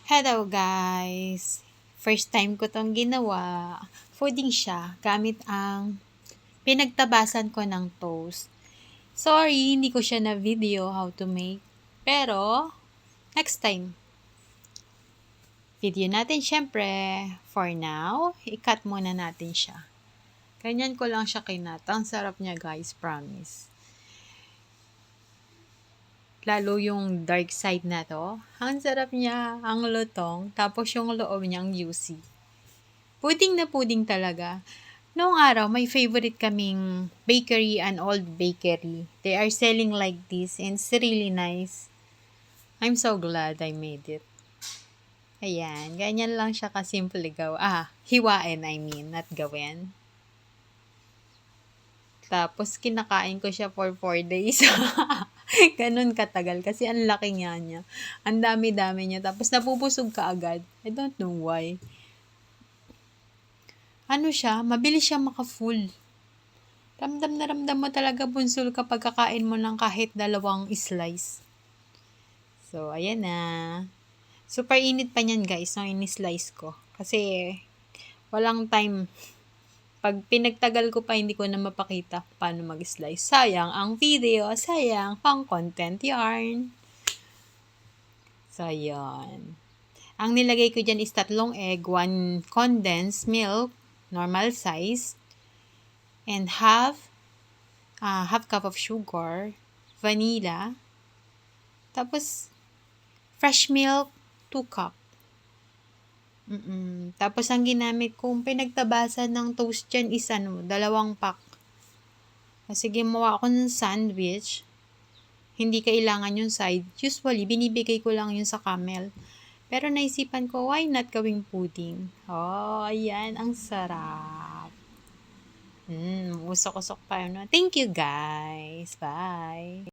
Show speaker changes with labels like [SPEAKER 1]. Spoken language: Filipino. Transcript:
[SPEAKER 1] Hello guys! First time ko tong ginawa. Fooding siya gamit ang pinagtabasan ko ng toast. Sorry, hindi ko siya na video how to make. Pero, next time. Video natin syempre. For now, i-cut muna natin siya. Ganyan ko lang siya kinata. Ang sarap niya guys, promise. Lalo yung dark side na to. Ang sarap niya, ang lutong, tapos yung loob niyang juicy. Puding na puding talaga. Noong araw, may favorite kaming bakery, an old bakery. They are selling like this and it's really nice. I'm so glad I made it. Ayan, ganyan lang siya kasimple hiwain not gawin. Tapos, kinakain ko siya for 4 days. Ganun katagal kasi ang laki niya. Ang dami-dami niya. Tapos, nabubusog ka agad. I don't know why. Mabilis siya maka-full. Ramdam na ramdam mo talaga bunsul kapag kakain mo ng kahit 2 slice. So, ayan na. Super init pa niyan guys, nung ini-slice ko. Kasi, walang time. Pag pinagtagal ko pa, hindi ko na mapakita paano mag-slice. Sayang ang video, sayang pang content yarn. So, ayan. Ang nilagay ko dyan is 3 egg, 1 condensed milk, normal size, and half cup of sugar, vanilla, tapos fresh milk, 2 cup. Tapos ang ginamit kong pinagtabasan ng toast dyan is 2 pack. Kasi gumawa ako ng sandwich. Hindi kailangan yung side. Usually, binibigay ko lang yun sa camel. Pero naisipan ko, why not gawing pudding? Oh, ayan. Ang sarap. Usok-usok pa yun. Thank you guys. Bye.